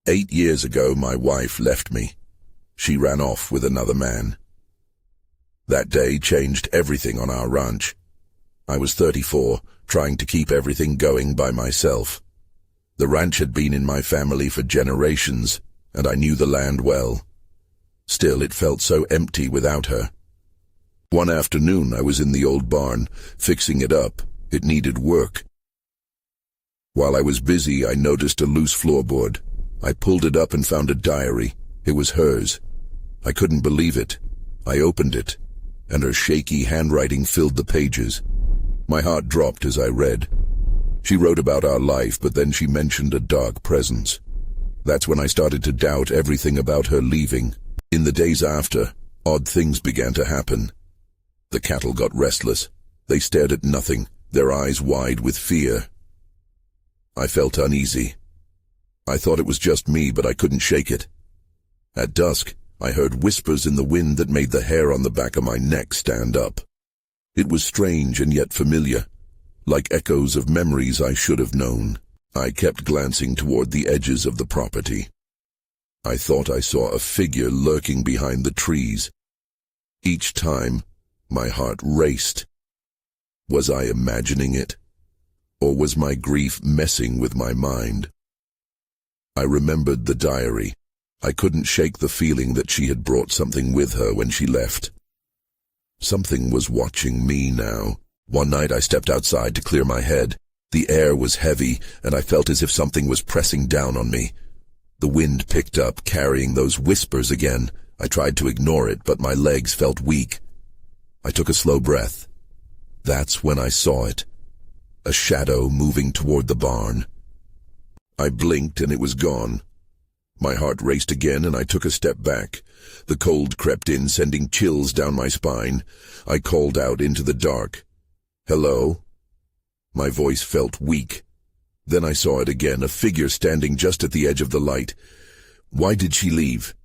8 years ago, my wife left me. She ran off with another man. That day changed everything on our ranch. I was 34, trying to keep everything going by myself. The ranch had been in my family for generations, and I knew the land well. Still, it felt so empty without her. One afternoon, I was in the old barn, fixing it up. It needed work. While I was busy, I noticed a loose floorboard. I pulled it up and found a diary. It was hers. I couldn't believe it. I opened it, and her shaky handwriting filled the pages. My heart dropped as I read. She wrote about our life, but then she mentioned a dark presence. That's when I started to doubt everything about her leaving. In the days after, odd things began to happen. The cattle got restless. They stared at nothing, their eyes wide with fear. I felt uneasy. I thought it was just me, but I couldn't shake it. At dusk, I heard whispers in the wind that made the hair on the back of my neck stand up. It was strange and yet familiar, like echoes of memories I should have known. I kept glancing toward the edges of the property. I thought I saw a figure lurking behind the trees. Each time, my heart raced. Was I imagining it? Or was my grief messing with my mind? I remembered the diary. I couldn't shake the feeling that she had brought something with her when she left. Something was watching me now. One night I stepped outside to clear my head. The air was heavy, and I felt as if something was pressing down on me. The wind picked up, carrying those whispers again. I tried to ignore it, but my legs felt weak. I took a slow breath. That's when I saw it. A shadow moving toward the barn. I blinked and it was gone. My heart raced again and I took a step back. The cold crept in, sending chills down my spine. I called out into the dark. "Hello?" My voice felt weak. Then I saw it again, a figure standing just at the edge of the light. Why did she leave?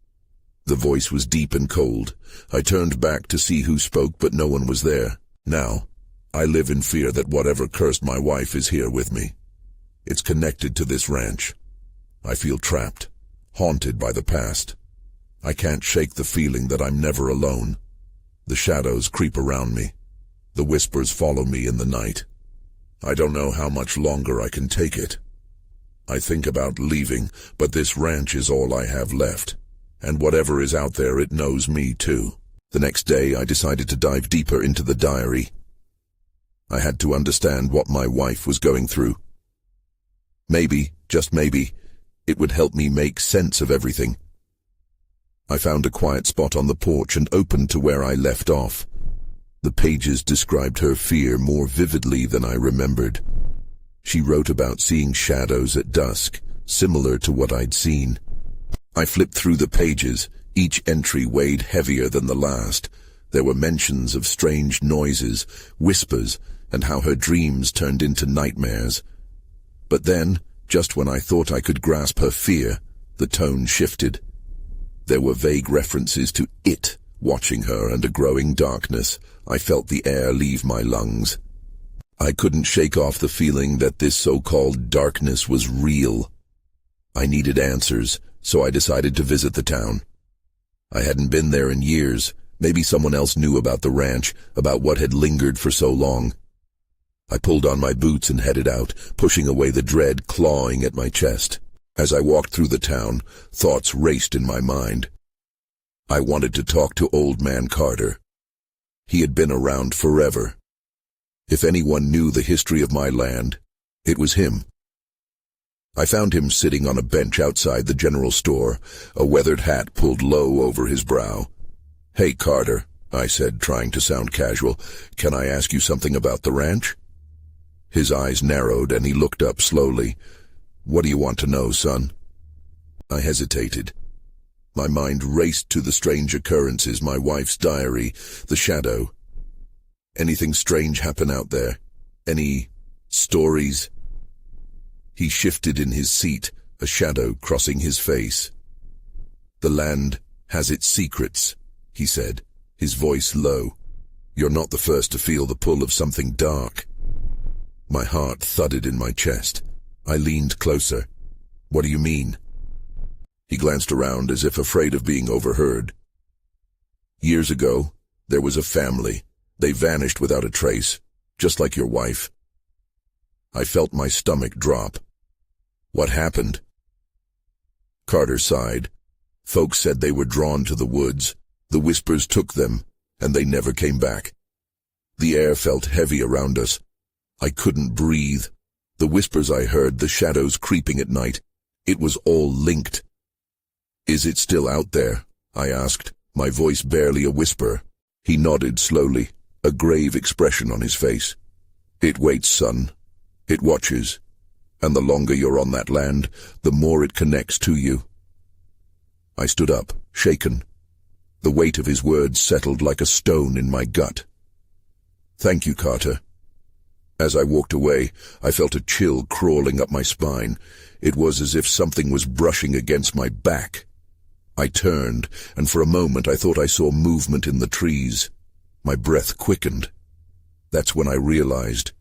The voice was deep and cold. I turned back to see who spoke, but no one was there. Now, I live in fear that whatever cursed my wife is here with me. It's connected to this ranch. I feel trapped, haunted by the past. I can't shake the feeling that I'm never alone. The shadows creep around me. The whispers follow me in the night. I don't know how much longer I can take it. I think about leaving, but this ranch is all I have left. And whatever is out there, it knows me too. The next day, I decided to dive deeper into the diary. I had to understand what my wife was going through. Maybe, just maybe, it would help me make sense of everything. I found a quiet spot on the porch and opened to where I left off. The pages described her fear more vividly than I remembered. She wrote about seeing shadows at dusk, similar to what I'd seen. I flipped through the pages. Each entry weighed heavier than the last. There were mentions of strange noises, whispers, and how her dreams turned into nightmares. But then, just when I thought I could grasp her fear, the tone shifted. There were vague references to it watching her and a growing darkness. I felt the air leave my lungs. I couldn't shake off the feeling that this so-called darkness was real. I needed answers, so I decided to visit the town. I hadn't been there in years. Maybe someone else knew about the ranch, about what had lingered for so long. I pulled on my boots and headed out, pushing away the dread clawing at my chest. As I walked through the town, thoughts raced in my mind. I wanted to talk to Old Man Carter. He had been around forever. If anyone knew the history of my land, it was him. I found him sitting on a bench outside the general store, a weathered hat pulled low over his brow. "Hey, Carter," I said, trying to sound casual, "can I ask you something about the ranch?" His eyes narrowed and he looked up slowly. "What do you want to know, son?" I hesitated. My mind raced to the strange occurrences, my wife's diary, the shadow. Anything strange happen out there? Any stories? He shifted in his seat, a shadow crossing his face. "The land has its secrets," he said, his voice low. "You're not the first to feel the pull of something dark." My heart thudded in my chest. I leaned closer. "What do you mean?" He glanced around as if afraid of being overheard. "Years ago, there was a family. They vanished without a trace, just like your wife." I felt my stomach drop. "What happened?" Carter sighed. "Folks said they were drawn to the woods. The whispers took them, and they never came back. The air felt heavy around us. I couldn't breathe. The whispers I heard, the shadows creeping at night, it was all linked." "Is it still out there?" I asked, my voice barely a whisper. He nodded slowly, a grave expression on his face. "It waits, son. It watches. And the longer you're on that land, the more it connects to you." I stood up, shaken. The weight of his words settled like a stone in my gut. "Thank you, Carter." As I walked away, I felt a chill crawling up my spine. It was as if something was brushing against my back. I turned, and for a moment I thought I saw movement in the trees. My breath quickened. That's when I realized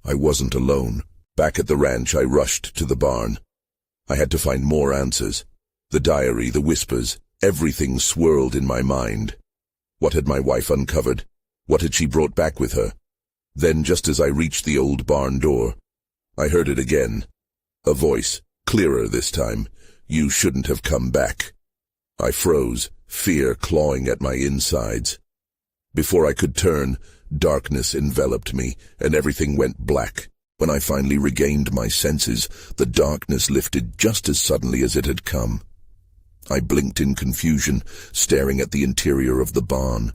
I wasn't alone. Back at the ranch, I rushed to the barn. I had to find more answers. The diary, the whispers, everything swirled in my mind. What had my wife uncovered? What had she brought back with her? Then, just as I reached the old barn door, I heard it again. A voice, clearer this time. "You shouldn't have come back." I froze, fear clawing at my insides. Before I could turn, darkness enveloped me, and everything went black. When I finally regained my senses, the darkness lifted just as suddenly as it had come. I blinked in confusion, staring at the interior of the barn.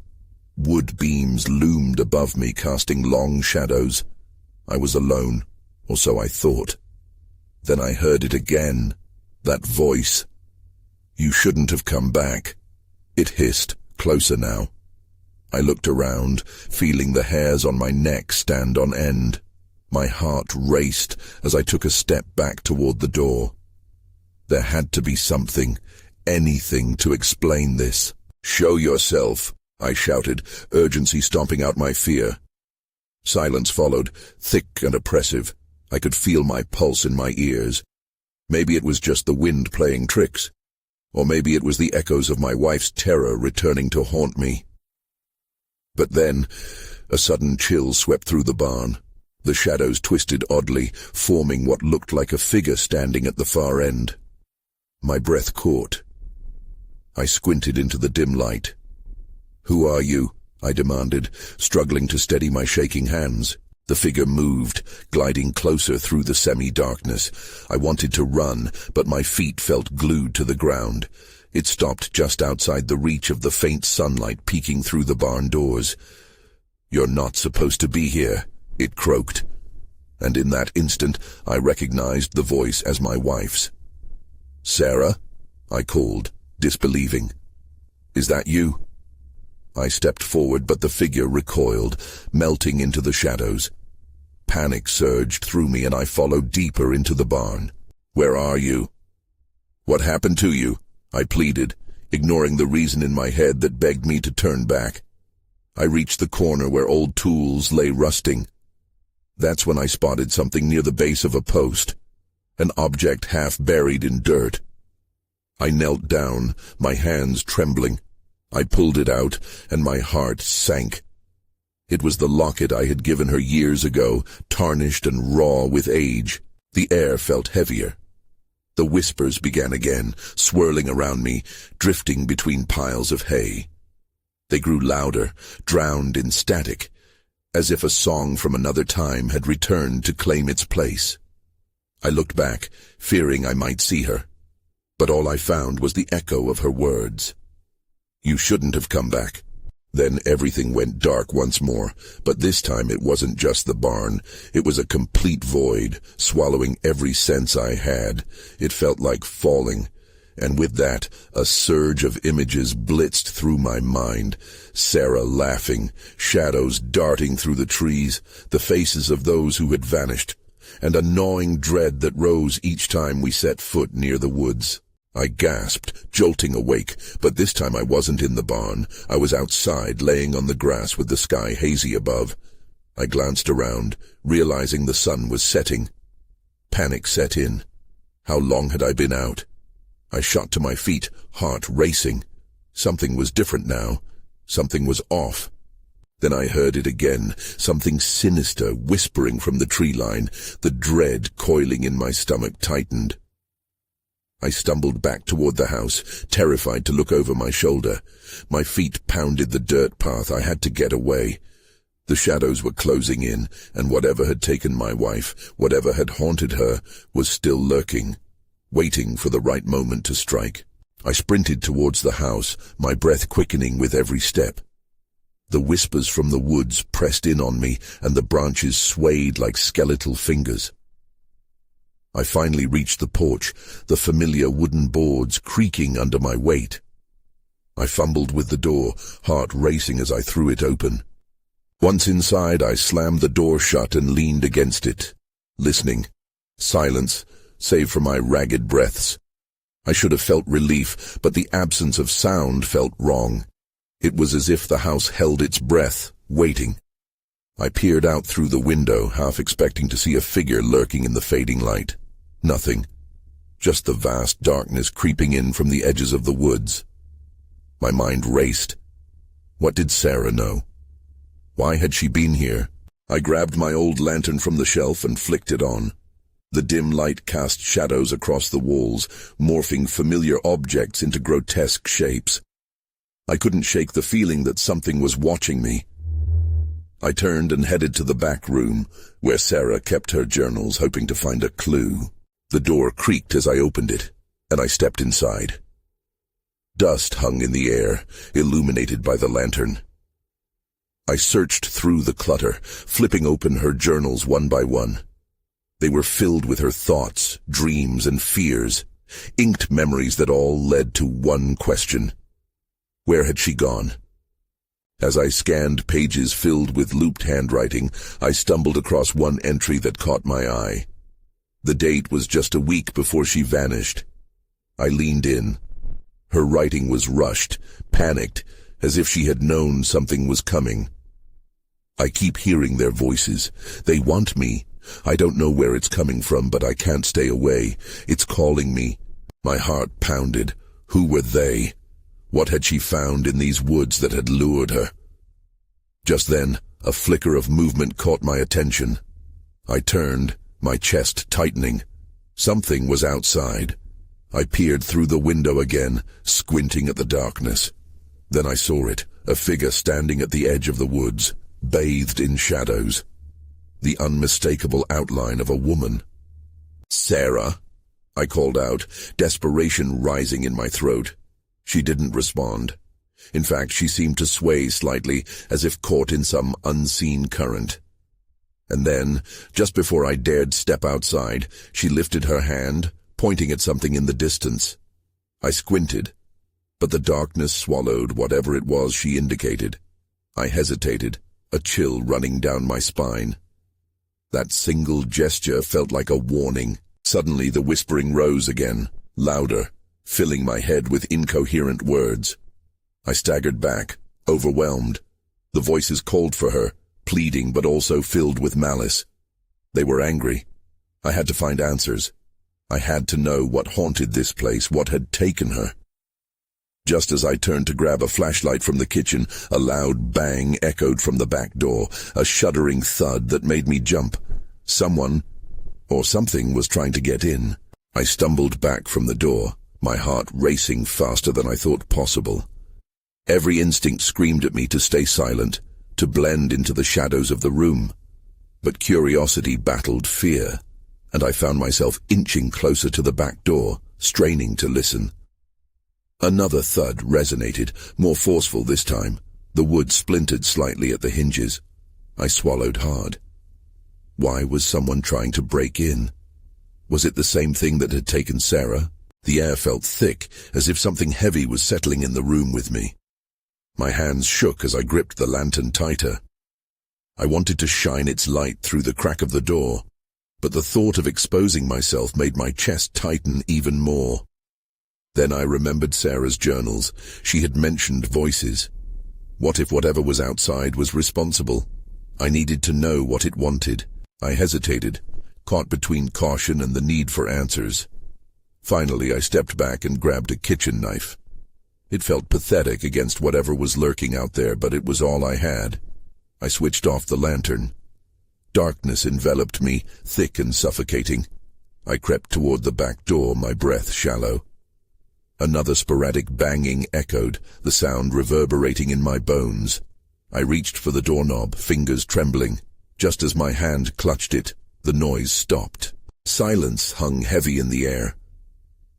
Wood beams loomed above me, casting long shadows. I was alone, or so I thought. Then I heard it again, that voice. "You shouldn't have come back." It hissed, closer now. I looked around, feeling the hairs on my neck stand on end. My heart raced as I took a step back toward the door. There had to be something, anything to explain this. "Show yourself," I shouted, urgency stomping out my fear. Silence followed, thick and oppressive. I could feel my pulse in my ears. Maybe it was just the wind playing tricks. Or maybe it was the echoes of my wife's terror returning to haunt me. But then, a sudden chill swept through the barn. The shadows twisted oddly, forming what looked like a figure standing at the far end. My breath caught. I squinted into the dim light. "Who are you?" I demanded, struggling to steady my shaking hands. The figure moved, gliding closer through the semi-darkness. I wanted to run, but my feet felt glued to the ground. It stopped just outside the reach of the faint sunlight peeking through the barn doors. "You're not supposed to be here," it croaked. And in that instant, I recognized the voice as my wife's. "Sarah?" I called, disbelieving. "Is that you?" I stepped forward, but the figure recoiled, melting into the shadows. Panic surged through me, and I followed deeper into the barn. "Where are you?" "What happened to you?" I pleaded, ignoring the reason in my head that begged me to turn back. I reached the corner where old tools lay rusting. That's when I spotted something near the base of a post, an object half buried in dirt. I knelt down, my hands trembling. I pulled it out, and my heart sank. It was the locket I had given her years ago, tarnished and raw with age. The air felt heavier. The whispers began again, swirling around me, drifting between piles of hay. They grew louder, drowned in static, as if a song from another time had returned to claim its place. I looked back, fearing I might see her, but all I found was the echo of her words. "You shouldn't have come back." Then everything went dark once more, but this time it wasn't just the barn. It was a complete void, swallowing every sense I had. It felt like falling, and with that, a surge of images blitzed through my mind. Sarah laughing, shadows darting through the trees, the faces of those who had vanished, and a gnawing dread that rose each time we set foot near the woods. I gasped, jolting awake, but this time I wasn't in the barn. I was outside, laying on the grass with the sky hazy above. I glanced around, realizing the sun was setting. Panic set in. How long had I been out? I shot to my feet, heart racing. Something was different now. Something was off. Then I heard it again, something sinister whispering from the tree line. The dread coiling in my stomach tightened. I stumbled back toward the house, terrified to look over my shoulder. My feet pounded the dirt path. I had to get away. The shadows were closing in, and whatever had taken my wife, whatever had haunted her, was still lurking, waiting for the right moment to strike. I sprinted towards the house, my breath quickening with every step. The whispers from the woods pressed in on me, and the branches swayed like skeletal fingers. I finally reached the porch, the familiar wooden boards creaking under my weight. I fumbled with the door, heart racing as I threw it open. Once inside, I slammed the door shut and leaned against it, listening. Silence, save for my ragged breaths. I should have felt relief, but the absence of sound felt wrong. It was as if the house held its breath, waiting. I peered out through the window, half expecting to see a figure lurking in the fading light. Nothing. Just the vast darkness creeping in from the edges of the woods. My mind raced. What did Sarah know? Why had she been here? I grabbed my old lantern from the shelf and flicked it on. The dim light cast shadows across the walls, morphing familiar objects into grotesque shapes. I couldn't shake the feeling that something was watching me. I turned and headed to the back room, where Sarah kept her journals, hoping to find a clue. The door creaked as I opened it, and I stepped inside. Dust hung in the air, illuminated by the lantern. I searched through the clutter, flipping open her journals one by one. They were filled with her thoughts, dreams, and fears, inked memories that all led to one question. Where had she gone? As I scanned pages filled with looped handwriting, I stumbled across one entry that caught my eye. The date was just a week before she vanished. I leaned in. Her writing was rushed, panicked, as if she had known something was coming. I keep hearing their voices. They want me. I don't know where it's coming from, but I can't stay away. It's calling me. My heart pounded. Who were they? What had she found in these woods that had lured her? Just then, a flicker of movement caught my attention. I turned, my chest tightening. Something was outside. I peered through the window again, squinting at the darkness. Then I saw it, a figure standing at the edge of the woods, bathed in shadows. The unmistakable outline of a woman. "Sarah," I called out, desperation rising in my throat. She didn't respond. In fact, she seemed to sway slightly, as if caught in some unseen current. And then, just before I dared step outside, she lifted her hand, pointing at something in the distance. I squinted, but the darkness swallowed whatever it was she indicated. I hesitated, a chill running down my spine. That single gesture felt like a warning. Suddenly the whispering rose again, louder, filling my head with incoherent words. I staggered back, overwhelmed. The voices called for her, pleading but also filled with malice. They were angry. I had to find answers. I had to know what haunted this place, what had taken her. Just as I turned to grab a flashlight from the kitchen, a loud bang echoed from the back door, a shuddering thud that made me jump. Someone, or something, was trying to get in. I stumbled back from the door, my heart racing faster than I thought possible. Every instinct screamed at me to stay silent, to blend into the shadows of the room. But curiosity battled fear, and I found myself inching closer to the back door, straining to listen. Another thud resonated, more forceful this time. The wood splintered slightly at the hinges. I swallowed hard. Why was someone trying to break in? Was it the same thing that had taken Sarah? The air felt thick, as if something heavy was settling in the room with me. My hands shook as I gripped the lantern tighter. I wanted to shine its light through the crack of the door, but the thought of exposing myself made my chest tighten even more. Then I remembered Sarah's journals. She had mentioned voices. What if whatever was outside was responsible? I needed to know what it wanted. I hesitated, caught between caution and the need for answers. Finally, I stepped back and grabbed a kitchen knife. It felt pathetic against whatever was lurking out there, but it was all I had. I switched off the lantern. Darkness enveloped me, thick and suffocating. I crept toward the back door, my breath shallow. Another sporadic banging echoed, the sound reverberating in my bones. I reached for the doorknob, fingers trembling. Just as my hand clutched it, the noise stopped. Silence hung heavy in the air.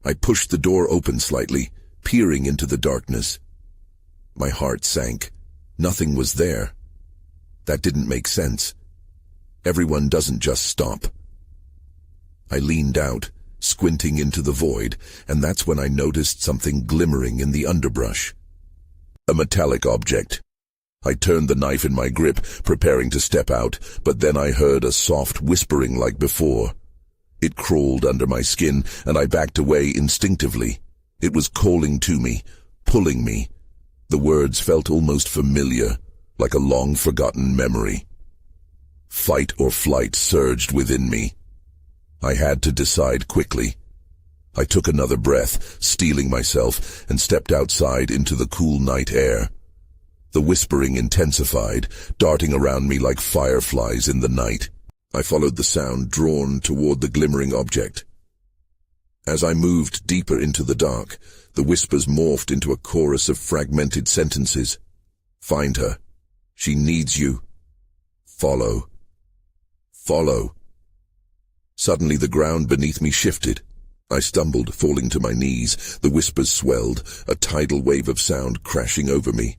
I pushed the door open slightly, peering into the darkness. My heart sank. Nothing was there. That didn't make sense. Everyone doesn't just stop. I leaned out, squinting into the void, and that's when I noticed something glimmering in the underbrush. A metallic object. I turned the knife in my grip, preparing to step out, but then I heard a soft whispering like before. It crawled under my skin, and I backed away instinctively. It was calling to me, pulling me. The words felt almost familiar, like a long-forgotten memory. Fight or flight surged within me. I had to decide quickly. I took another breath, steeling myself, and stepped outside into the cool night air. The whispering intensified, darting around me like fireflies in the night. I followed the sound, drawn toward the glimmering object. As I moved deeper into the dark, the whispers morphed into a chorus of fragmented sentences. Find her. She needs you. Follow. Follow. Suddenly the ground beneath me shifted. I stumbled, falling to my knees. The whispers swelled, a tidal wave of sound crashing over me.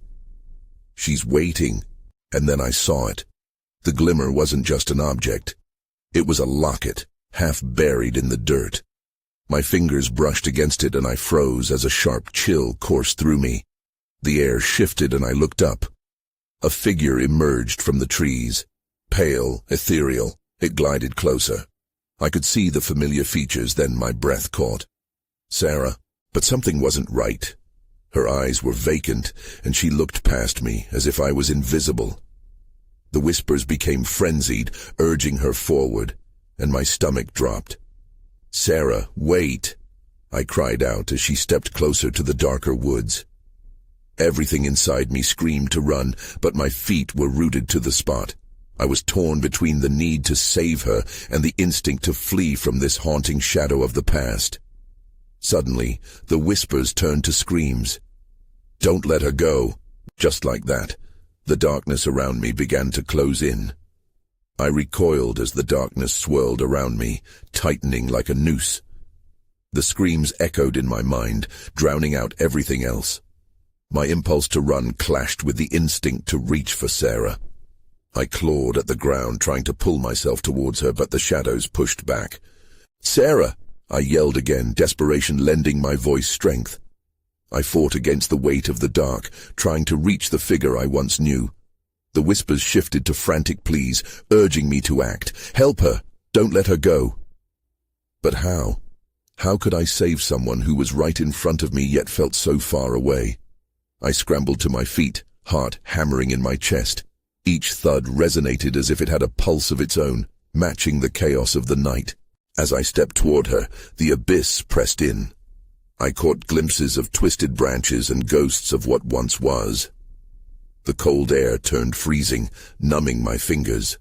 She's waiting. And then I saw it. The glimmer wasn't just an object. It was a locket, half buried in the dirt. My fingers brushed against it and I froze as a sharp chill coursed through me. The air shifted and I looked up. A figure emerged from the trees. Pale, ethereal, it glided closer. I could see the familiar features, then my breath caught. Sarah, but something wasn't right. Her eyes were vacant, and she looked past me as if I was invisible. The whispers became frenzied, urging her forward, and my stomach dropped. Sarah, wait! I cried out as she stepped closer to the darker woods. Everything inside me screamed to run, but my feet were rooted to the spot. I was torn between the need to save her and the instinct to flee from this haunting shadow of the past. Suddenly, the whispers turned to screams. Don't let her go. Just like that, the darkness around me began to close in. I recoiled as the darkness swirled around me, tightening like a noose. The screams echoed in my mind, drowning out everything else. My impulse to run clashed with the instinct to reach for Sarah. I clawed at the ground, trying to pull myself towards her, but the shadows pushed back. Sarah! I yelled again, desperation lending my voice strength. I fought against the weight of the dark, trying to reach the figure I once knew. The whispers shifted to frantic pleas, urging me to act. Help her! Don't let her go! But how? How could I save someone who was right in front of me yet felt so far away? I scrambled to my feet, heart hammering in my chest. Each thud resonated as if it had a pulse of its own, matching the chaos of the night. As I stepped toward her, the abyss pressed in. I caught glimpses of twisted branches and ghosts of what once was. The cold air turned freezing, numbing my fingers.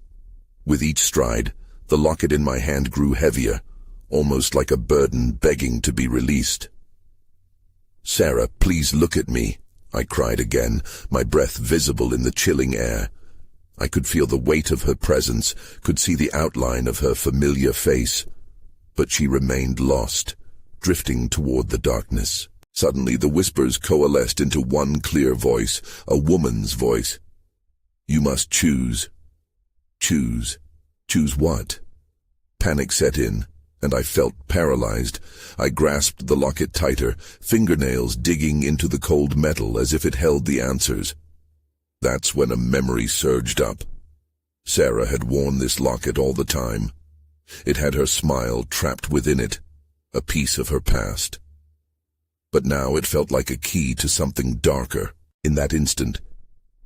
With each stride, the locket in my hand grew heavier, almost like a burden begging to be released. Sarah, please look at me, I cried again, my breath visible in the chilling air. I could feel the weight of her presence, could see the outline of her familiar face. But she remained lost, drifting toward the darkness. Suddenly the whispers coalesced into one clear voice, a woman's voice. You must choose. Choose. Choose what? Panic set in, and I felt paralyzed. I grasped the locket tighter, fingernails digging into the cold metal as if it held the answers. That's when a memory surged up. Sarah had worn this locket all the time. It had her smile trapped within it, a piece of her past. But now it felt like a key to something darker. In that instant,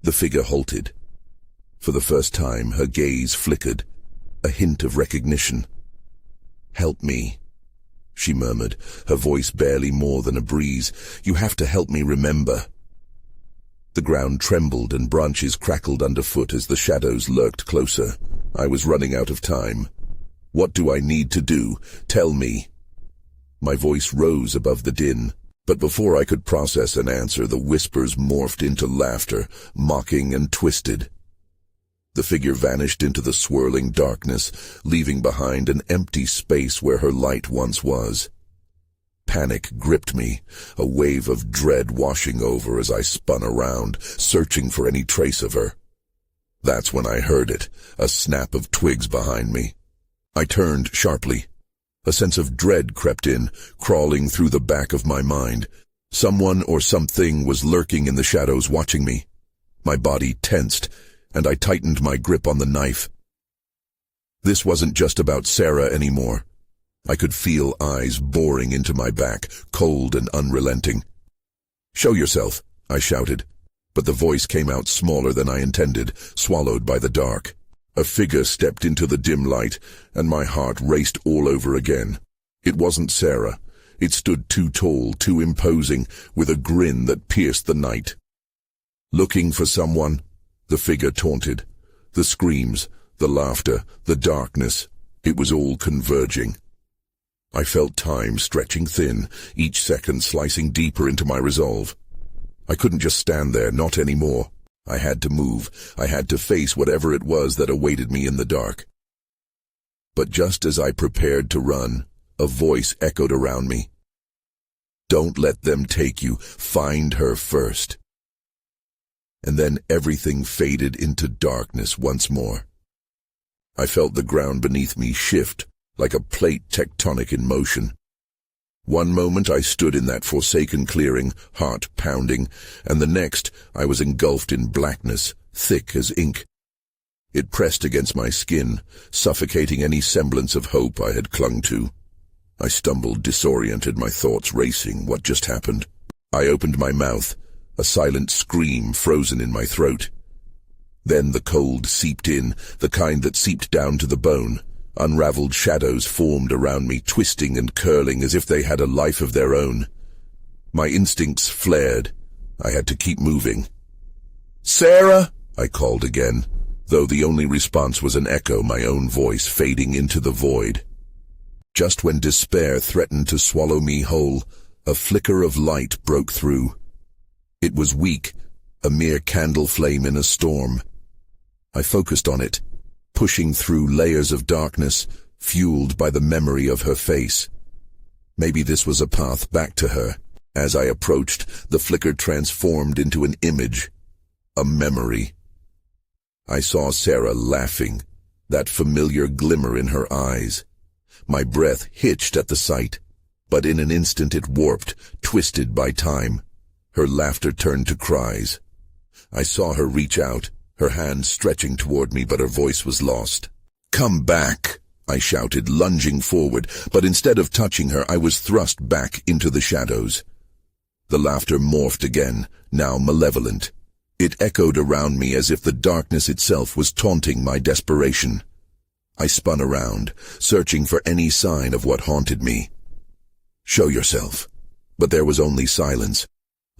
the figure halted. For the first time, her gaze flickered, a hint of recognition. Help me. she murmured, her voice barely more than a breeze. "You have to help me remember." The ground trembled and branches crackled underfoot as the shadows lurked closer. I was running out of time. "What do I need to do? Tell me." My voice rose above the din, but before I could process an answer, the whispers morphed into laughter, mocking and twisted. The figure vanished into the swirling darkness, leaving behind an empty space where her light once was. Panic gripped me, a wave of dread washing over as I spun around, searching for any trace of her. That's when I heard it, a snap of twigs behind me. I turned sharply. A sense of dread crept in, crawling through the back of my mind. Someone or something was lurking in the shadows watching me. My body tensed, and I tightened my grip on the knife. This wasn't just about Sarah anymore. I could feel eyes boring into my back, cold and unrelenting. "Show yourself," I shouted, but the voice came out smaller than I intended, swallowed by the dark. A figure stepped into the dim light, and my heart raced all over again. It wasn't Sarah. It stood too tall, too imposing, with a grin that pierced the night. "Looking for someone?" the figure taunted. The screams, the laughter, the darkness, it was all converging. I felt time stretching thin, each second slicing deeper into my resolve. I couldn't just stand there, not anymore. I had to move. I had to face whatever it was that awaited me in the dark. But just as I prepared to run, a voice echoed around me. "Don't let them take you. Find her first." And then everything faded into darkness once more. I felt the ground beneath me shift, like a plate tectonic in motion. One moment I stood in that forsaken clearing, heart pounding, and the next I was engulfed in blackness, thick as ink. It pressed against my skin, suffocating any semblance of hope I had clung to. I stumbled, disoriented, my thoughts racing. What just happened? I opened my mouth, a silent scream frozen in my throat. Then the cold seeped in, the kind that seeped down to the bone. Unraveled shadows formed around me, twisting and curling as if they had a life of their own. My instincts flared. I had to keep moving. "Sarah!" I called again, though the only response was an echo, my own voice fading into the void. Just when despair threatened to swallow me whole, a flicker of light broke through. It was weak, a mere candle flame in a storm. I focused on it, pushing through layers of darkness, fueled by the memory of her face. Maybe this was a path back to her. As I approached, the flicker transformed into an image, a memory. I saw Sarah laughing, that familiar glimmer in her eyes. My breath hitched at the sight, but in an instant it warped, twisted by time. Her laughter turned to cries. I saw her reach out, her hand stretching toward me, but her voice was lost. "Come back!" I shouted, lunging forward, but instead of touching her, I was thrust back into the shadows. The laughter morphed again, now malevolent. It echoed around me as if the darkness itself was taunting my desperation. I spun around, searching for any sign of what haunted me. "Show yourself." But there was only silence.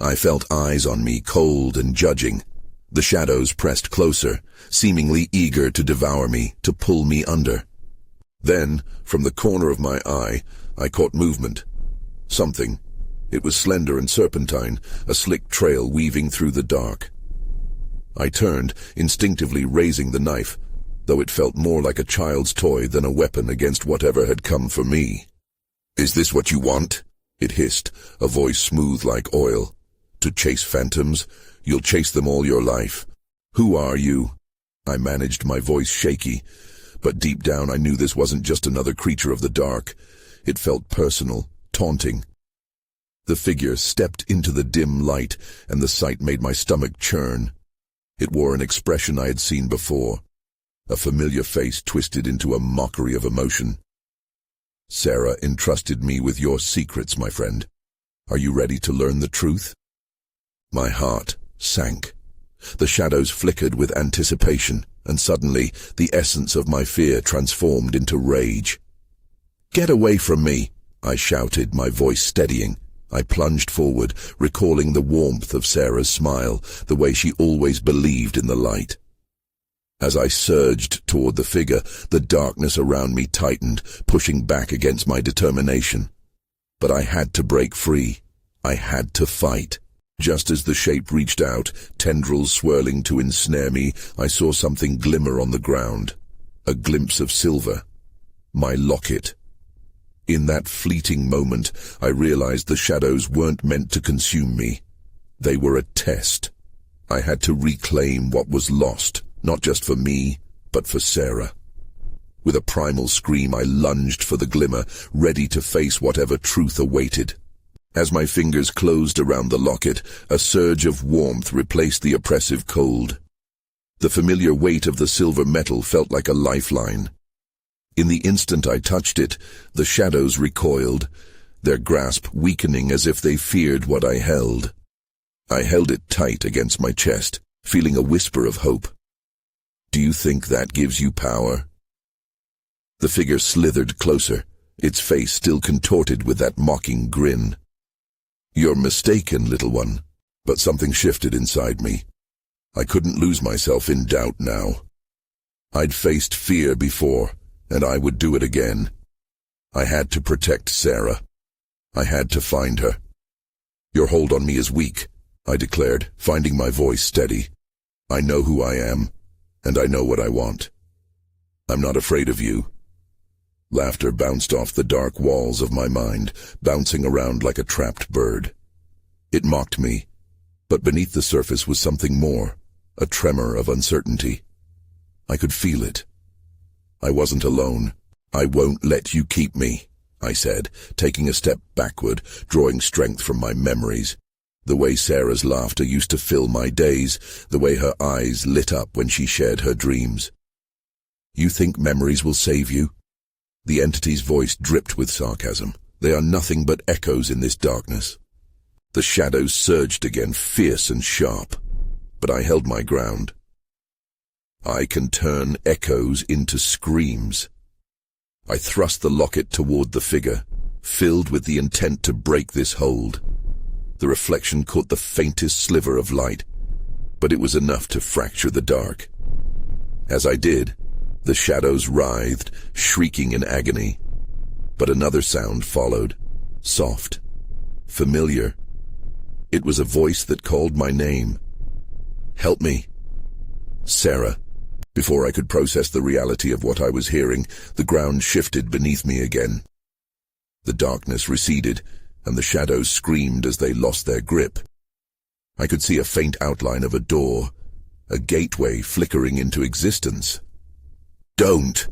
I felt eyes on me, cold and judging. The shadows pressed closer, seemingly eager to devour me, to pull me under. Then, from the corner of my eye, I caught movement. Something. It was slender and serpentine, a slick trail weaving through the dark. I turned, instinctively raising the knife, though it felt more like a child's toy than a weapon against whatever had come for me. "Is this what you want?" it hissed, a voice smooth like oil. "To chase phantoms? You'll chase them all your life. Who are you?" I managed, my voice shaky, but deep down I knew this wasn't just another creature of the dark. It felt personal, taunting. The figure stepped into the dim light, and the sight made my stomach churn. It wore an expression I had seen before, a familiar face twisted into a mockery of emotion. "Sarah entrusted me with your secrets, my friend. Are you ready to learn the truth?" My heart sank. The shadows flickered with anticipation, and suddenly the essence of my fear transformed into rage. "Get away from me!" I shouted, my voice steadying. I plunged forward, recalling the warmth of Sarah's smile, the way she always believed in the light. As I surged toward the figure, the darkness around me tightened, pushing back against my determination. But I had to break free. I had to fight. Just as the shape reached out, tendrils swirling to ensnare me, I saw something glimmer on the ground. A glimpse of silver. My locket. In that fleeting moment, I realized the shadows weren't meant to consume me. They were a test. I had to reclaim what was lost, not just for me, but for Sarah. With a primal scream, I lunged for the glimmer, ready to face whatever truth awaited. As my fingers closed around the locket, a surge of warmth replaced the oppressive cold. The familiar weight of the silver metal felt like a lifeline. In the instant I touched it, the shadows recoiled, their grasp weakening as if they feared what I held. I held it tight against my chest, feeling a whisper of hope. "Do you think that gives you power?" The figure slithered closer, its face still contorted with that mocking grin. "You're mistaken, little one." But something shifted inside me. I couldn't lose myself in doubt now. I'd faced fear before, and I would do it again. I had to protect Sarah. I had to find her. "Your hold on me is weak," I declared, finding my voice steady. "I know who I am, and I know what I want. I'm not afraid of you." Laughter bounced off the dark walls of my mind, bouncing around like a trapped bird. It mocked me, but beneath the surface was something more, a tremor of uncertainty. I could feel it. I wasn't alone. "I won't let you keep me," I said, taking a step backward, drawing strength from my memories. The way Sarah's laughter used to fill my days, the way her eyes lit up when she shared her dreams. "You think memories will save you?" The entity's voice dripped with sarcasm. "They are nothing but echoes in this darkness." The shadows surged again, fierce and sharp, but I held my ground. "I can turn echoes into screams." I thrust the locket toward the figure, filled with the intent to break this hold. The reflection caught the faintest sliver of light, but it was enough to fracture the dark. As I did, the shadows writhed, shrieking in agony. But another sound followed, soft, familiar. It was a voice that called my name. "Help me." "Sarah." Before I could process the reality of what I was hearing, the ground shifted beneath me again. The darkness receded, and the shadows screamed as they lost their grip. I could see a faint outline of a door, a gateway flickering into existence. "Don't!"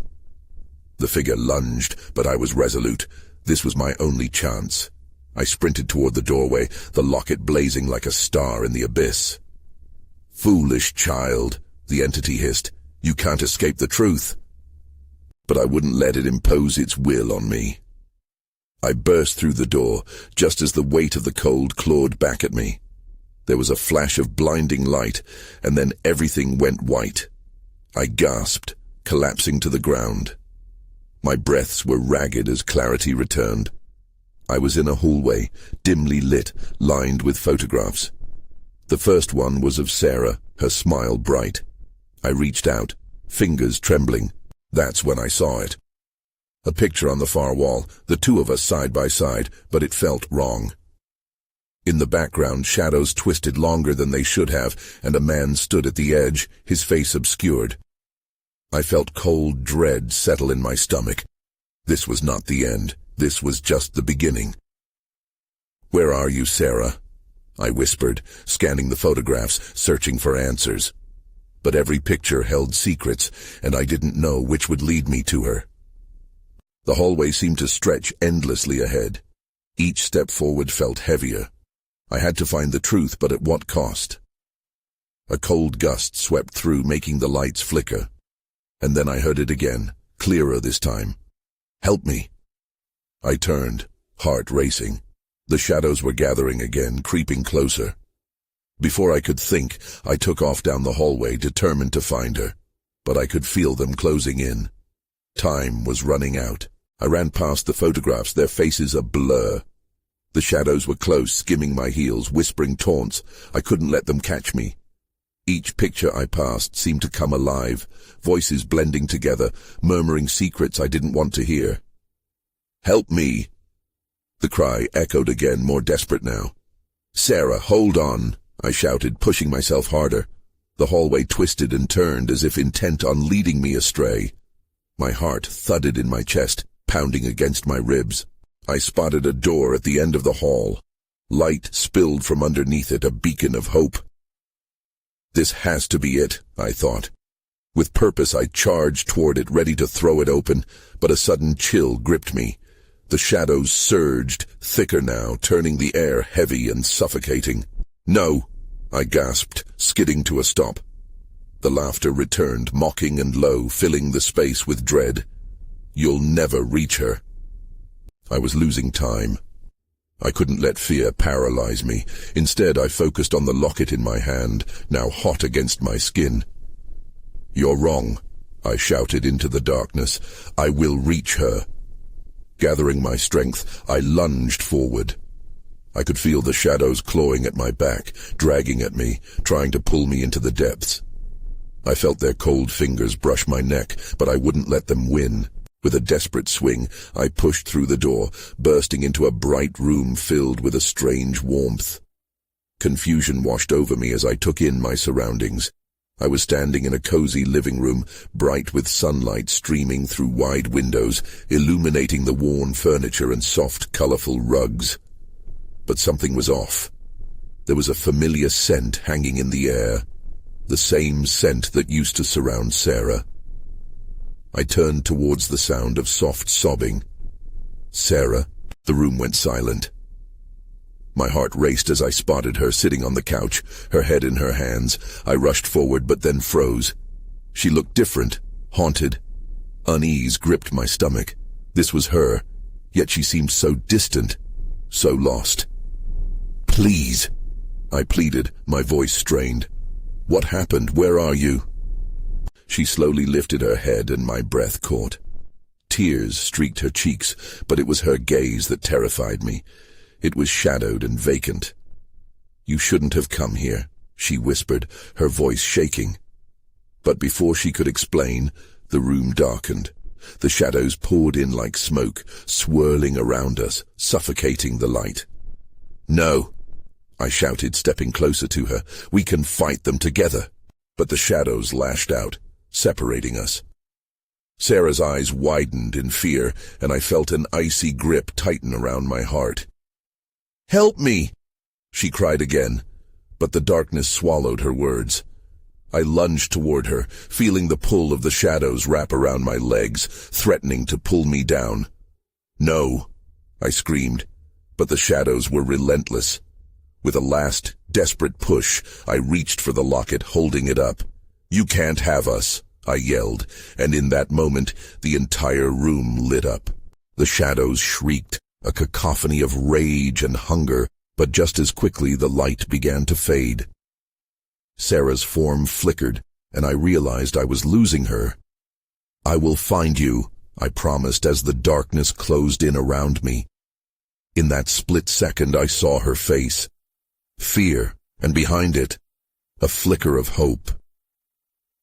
The figure lunged, but I was resolute. This was my only chance. I sprinted toward the doorway, the locket blazing like a star in the abyss. "Foolish child," the entity hissed. "You can't escape the truth." But I wouldn't let it impose its will on me. I burst through the door, just as the weight of the cold clawed back at me. There was a flash of blinding light, and then everything went white. I gasped, collapsing to the ground. My breaths were ragged as clarity returned. I was in a hallway, dimly lit, lined with photographs. The first one was of Sarah, her smile bright. I reached out, fingers trembling. That's when I saw it. A picture on the far wall, the two of us side by side, but it felt wrong. In the background, shadows twisted longer than they should have, and a man stood at the edge, his face obscured. I felt cold dread settle in my stomach. This was not the end. This was just the beginning. "Where are you, Sarah?" I whispered, scanning the photographs, searching for answers. But every picture held secrets, and I didn't know which would lead me to her. The hallway seemed to stretch endlessly ahead. Each step forward felt heavier. I had to find the truth, but at what cost? A cold gust swept through, making the lights flicker. And then I heard it again, clearer this time. "Help me." I turned, heart racing. The shadows were gathering again, creeping closer. Before I could think, I took off down the hallway, determined to find her. But I could feel them closing in. Time was running out. I ran past the photographs, their faces a blur. The shadows were close, skimming my heels, whispering taunts. I couldn't let them catch me. Each picture I passed seemed to come alive, voices blending together, murmuring secrets I didn't want to hear. "Help me!" The cry echoed again, more desperate now. "Sarah, hold on!" I shouted, pushing myself harder. The hallway twisted and turned as if intent on leading me astray. My heart thudded in my chest, pounding against my ribs. I spotted a door at the end of the hall. Light spilled from underneath it, a beacon of hope. This has to be it, I thought. With purpose, I charged toward it, ready to throw it open, but a sudden chill gripped me. The shadows surged, thicker now, turning the air heavy and suffocating. "No!" I gasped, skidding to a stop. The laughter returned, mocking and low, filling the space with dread. "You'll never reach her." I was losing time. I couldn't let fear paralyze me. Instead, I focused on the locket in my hand, now hot against my skin. "You're wrong," I shouted into the darkness. "I will reach her." Gathering my strength, I lunged forward. I could feel the shadows clawing at my back, dragging at me, trying to pull me into the depths. I felt their cold fingers brush my neck, but I wouldn't let them win. With a desperate swing, I pushed through the door, bursting into a bright room filled with a strange warmth. Confusion washed over me as I took in my surroundings. I was standing in a cozy living room, bright with sunlight streaming through wide windows, illuminating the worn furniture and soft, colorful rugs. But something was off. There was a familiar scent hanging in the air, the same scent that used to surround Sarah. I turned towards the sound of soft sobbing. "Sarah?" The room went silent. My heart raced as I spotted her sitting on the couch, her head in her hands. I rushed forward but then froze. She looked different, haunted. Unease gripped my stomach. This was her, yet she seemed so distant, so lost. "Please," I pleaded, my voice strained. "What happened? Where are you?" She slowly lifted her head and my breath caught. Tears streaked her cheeks, but it was her gaze that terrified me. It was shadowed and vacant. "You shouldn't have come here," she whispered, her voice shaking. But before she could explain, the room darkened. The shadows poured in like smoke, swirling around us, suffocating the light. "No," I shouted, stepping closer to her. "We can fight them together." But the shadows lashed out, separating us. Sarah's eyes widened in fear, and I felt an icy grip tighten around my heart. "Help me!" she cried again, but the darkness swallowed her words. I lunged toward her, feeling the pull of the shadows wrap around my legs, threatening to pull me down. "No!" I screamed, but the shadows were relentless. With a last, desperate push, I reached for the locket, holding it up. "You can't have us," I yelled, and in that moment, the entire room lit up. The shadows shrieked, a cacophony of rage and hunger, but just as quickly the light began to fade. Sarah's form flickered, and I realized I was losing her. "I will find you," I promised as the darkness closed in around me. In that split second, I saw her face. Fear, and behind it, a flicker of hope.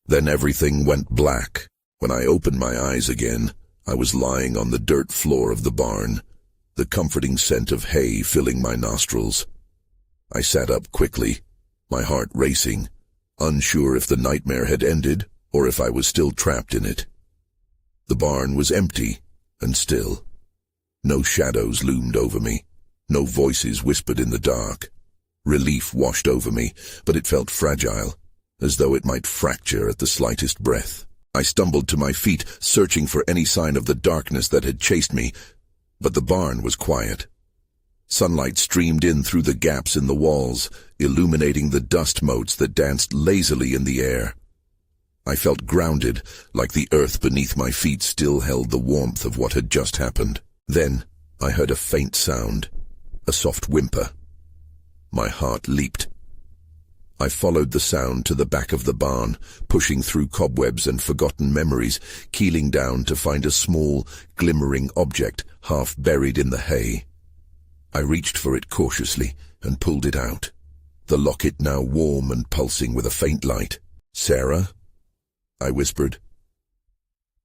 Then everything went black. When I opened my eyes again, I was lying on the dirt floor of the barn, the comforting scent of hay filling my nostrils. I sat up quickly, my heart racing, unsure if the nightmare had ended or if I was still trapped in it. The barn was empty and still. No shadows loomed over me, no voices whispered in the dark. Relief washed over me, but it felt fragile, as though it might fracture at the slightest breath. I stumbled to my feet, searching for any sign of the darkness that had chased me, but the barn was quiet. Sunlight streamed in through the gaps in the walls, illuminating the dust motes that danced lazily in the air. I felt grounded, like the earth beneath my feet still held the warmth of what had just happened. Then I heard a faint sound, a soft whimper. My heart leaped. I followed the sound to the back of the barn, pushing through cobwebs and forgotten memories, keeling down to find a small, glimmering object half buried in the hay. I reached for it cautiously and pulled it out, the locket now warm and pulsing with a faint light. "Sarah?" I whispered.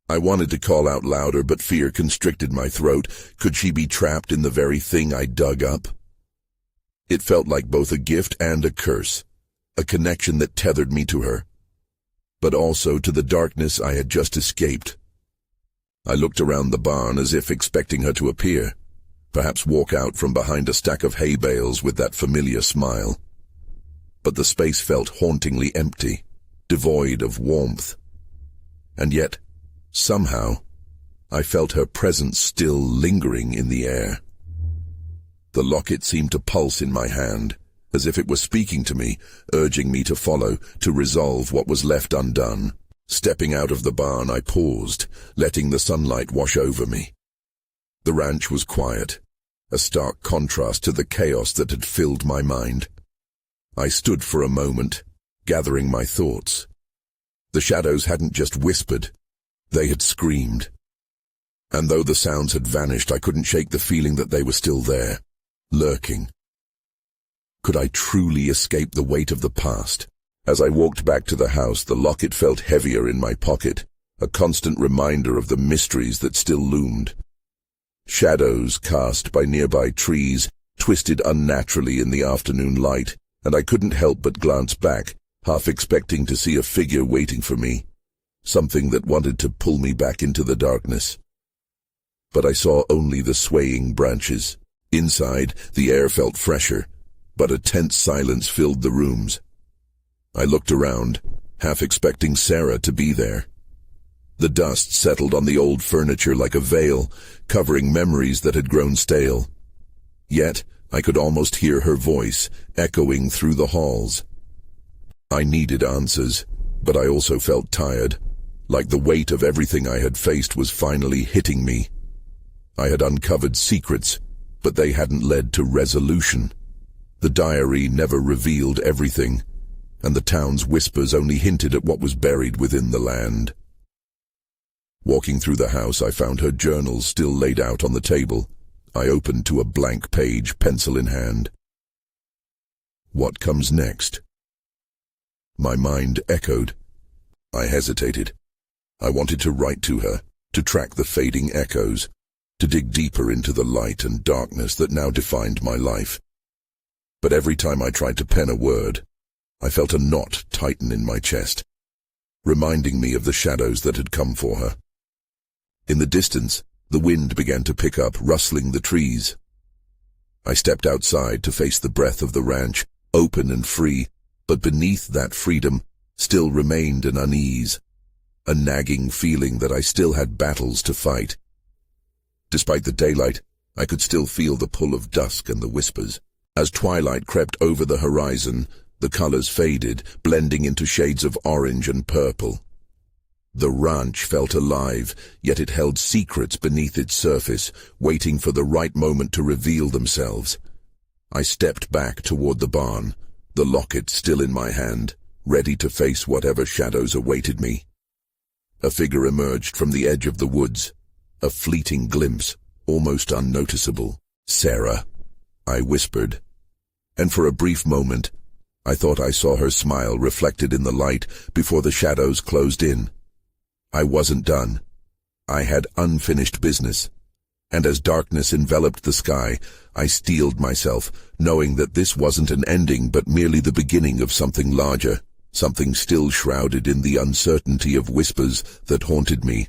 I wanted to call out louder, but fear constricted my throat. Could she be trapped in the very thing I dug up? It felt like both a gift and a curse, a connection that tethered me to her, but also to the darkness I had just escaped. I looked around the barn as if expecting her to appear, perhaps walk out from behind a stack of hay bales with that familiar smile. But the space felt hauntingly empty, devoid of warmth. And yet, somehow, I felt her presence still lingering in the air. The locket seemed to pulse in my hand, as if it were speaking to me, urging me to follow, to resolve what was left undone. Stepping out of the barn, I paused, letting the sunlight wash over me. The ranch was quiet, a stark contrast to the chaos that had filled my mind. I stood for a moment, gathering my thoughts. The shadows hadn't just whispered, they had screamed. And though the sounds had vanished, I couldn't shake the feeling that they were still there, lurking. Could I truly escape the weight of the past? As I walked back to the house, the locket felt heavier in my pocket, a constant reminder of the mysteries that still loomed. Shadows cast by nearby trees twisted unnaturally in the afternoon light, and I couldn't help but glance back, half expecting to see a figure waiting for me, something that wanted to pull me back into the darkness. But I saw only the swaying branches. Inside, the air felt fresher, but a tense silence filled the rooms. I looked around, half expecting Sarah to be there. The dust settled on the old furniture like a veil, covering memories that had grown stale. Yet, I could almost hear her voice echoing through the halls. I needed answers, but I also felt tired, like the weight of everything I had faced was finally hitting me. I had uncovered secrets, but they hadn't led to resolution. The diary never revealed everything, and the town's whispers only hinted at what was buried within the land. Walking through the house, I found her journals still laid out on the table. I opened to a blank page, pencil in hand. What comes next? My mind echoed. I hesitated. I wanted to write to her, to track the fading echoes, to dig deeper into the light and darkness that now defined my life. But every time I tried to pen a word, I felt a knot tighten in my chest, reminding me of the shadows that had come for her. In the distance, the wind began to pick up, rustling the trees. I stepped outside to face the breath of the ranch, open and free, but beneath that freedom still remained an unease, a nagging feeling that I still had battles to fight. Despite the daylight, I could still feel the pull of dusk and the whispers. As twilight crept over the horizon, the colors faded, blending into shades of orange and purple. The ranch felt alive, yet it held secrets beneath its surface, waiting for the right moment to reveal themselves. I stepped back toward the barn, the locket still in my hand, ready to face whatever shadows awaited me. A figure emerged from the edge of the woods, a fleeting glimpse, almost unnoticeable. "Sarah," I whispered, and for a brief moment, I thought I saw her smile reflected in the light before the shadows closed in. I wasn't done. I had unfinished business, and as darkness enveloped the sky, I steeled myself, knowing that this wasn't an ending but merely the beginning of something larger, something still shrouded in the uncertainty of whispers that haunted me.